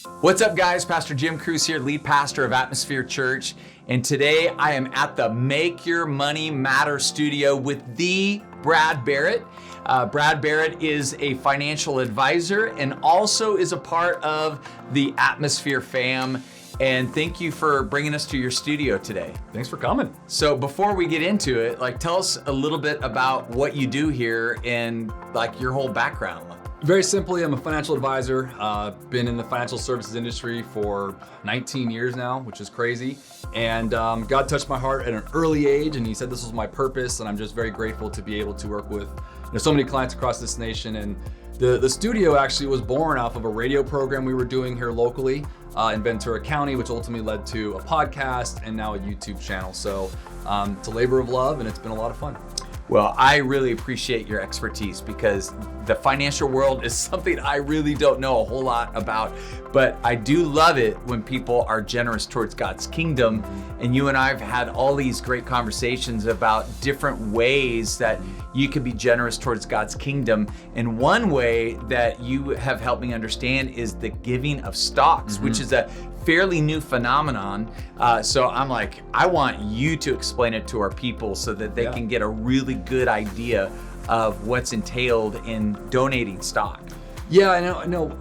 What's up, guys? Pastor Jim Cruz here, lead pastor of Atmosphere Church. And today I am at the Make Your Money Matter studio with the Brad Barrett. Brad Barrett is a financial advisor and also is a part of the Atmosphere fam. And thank you for bringing us to your studio today. Thanks for coming. So before we get into it, tell us a little bit about what you do here and your whole background. Very simply, I'm a financial advisor. Been in the financial services industry for 19 years now, which is crazy. And God touched my heart at an early age, and He said this was my purpose. And I'm just very grateful to be able to work with so many clients across this nation. And the studio actually was born off of a radio program we were doing here locally in Ventura County, which ultimately led to a podcast and now a YouTube channel. So it's a labor of love, and it's been a lot of fun. Well, I really appreciate your expertise because the financial world is something I really don't know a whole lot about, but I do love it when people are generous towards God's kingdom. And you and I have had all these great conversations about different ways that you can be generous towards God's kingdom. And one way that you have helped me understand is the giving of stocks, which is a fairly new phenomenon. So I'm I want you to explain it to our people so that they can get a really good idea of what's entailed in donating stock. Yeah, I know.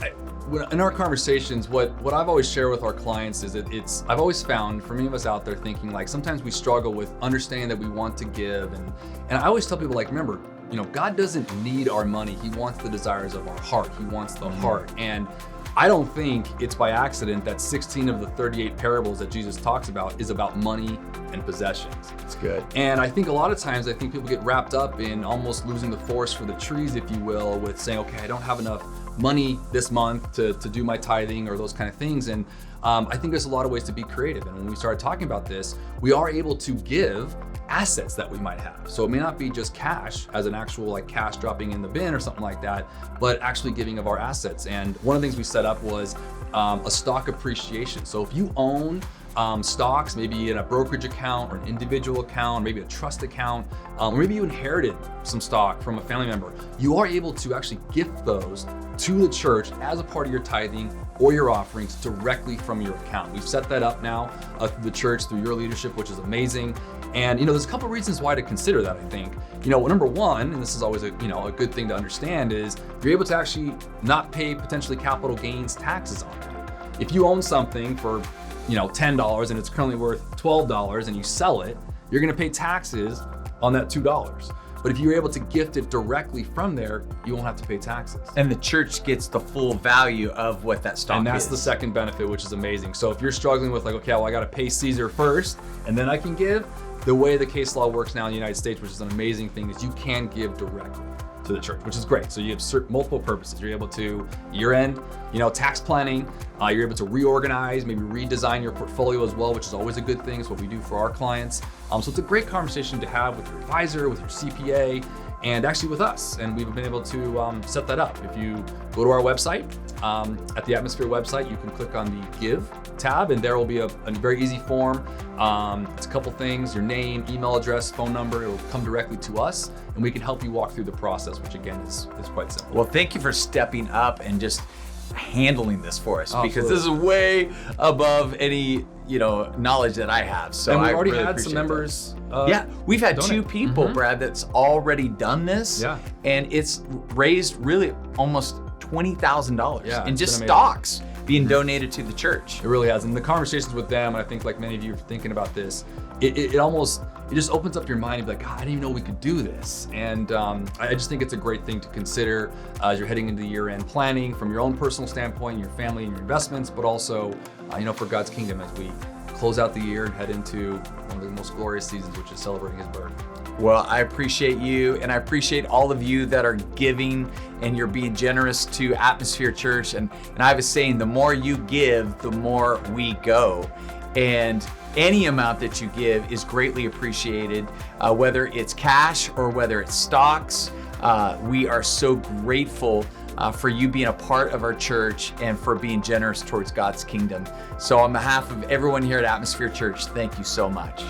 In our conversations, what I've always shared with our clients is that I've always found, for many of us out there thinking sometimes we struggle with understanding that we want to give. And I always tell people remember, God doesn't need our money. He wants the desires of our heart. He wants the heart. And I don't think it's by accident that 16 of the 38 parables that Jesus talks about is about money and possessions. That's good. And I think a lot of times, people get wrapped up in almost losing the forest for the trees, if you will, with saying, okay, I don't have enough money this month to do my tithing or those kind of things. And I think there's a lot of ways to be creative. And when we started talking about this, we are able to give assets that we might have. So it may not be just cash as an actual cash dropping in the bin or something like that, but actually giving of our assets. And one of the things we set up was a stock appreciation. So if you own stocks, maybe in a brokerage account or an individual account, or maybe a trust account, or maybe you inherited some stock from a family member, you are able to actually gift those to the church as a part of your tithing or your offerings directly from your account. We've set that up now through the church, through your leadership, which is amazing. And there's a couple reasons why to consider that, I think. Number one, and this is always a good thing to understand, is you're able to actually not pay potentially capital gains taxes on that. If you own something for $10 and it's currently worth $12 and you sell it, you're gonna pay taxes on that $2. But if you're able to gift it directly from there, you won't have to pay taxes. And the church gets the full value of what that stock is. And that's the second benefit, which is amazing. So if you're struggling with okay, well, I gotta pay Caesar first and then I can give, the way the case law works now in the United States, which is an amazing thing, is you can give directly to the church, which is great. So you have multiple purposes. You're able to year-end, tax planning. You're able to reorganize, maybe redesign your portfolio as well, which is always a good thing. It's what we do for our clients. So it's a great conversation to have with your advisor, with your CPA, and actually with us. And we've been able to set that up. If you go to our website, at the Atmosphere website, you can click on the Give tab, and there will be a very easy form. It's a couple things: your name, email address, phone number. It will come directly to us, and we can help you walk through the process, which again is quite simple. Well, thank you for stepping up and just handling this for us, because Absolutely. this is way above any knowledge that I have. So and we've I already really had some members. We've had donate. 2 people, Brad, that's already done this. Yeah. And it's raised really almost $20,000 in just been amazing. stocks being donated to the church. It really has. And the conversations with them, and I think many of you are thinking about this, it just opens up your mind and be God, I didn't even know we could do this. And I just think it's a great thing to consider as you're heading into the year-end planning from your own personal standpoint, your family and your investments, but also, for God's kingdom as we close out the year and head into one of the most glorious seasons, which is celebrating His birth. Well, I appreciate you, and I appreciate all of you that are giving and you're being generous to Atmosphere Church. And I have a saying, the more you give, the more we go. And any amount that you give is greatly appreciated, whether it's cash or whether it's stocks. We are so grateful for you being a part of our church and for being generous towards God's kingdom. So on behalf of everyone here at Atmosphere Church, thank you so much.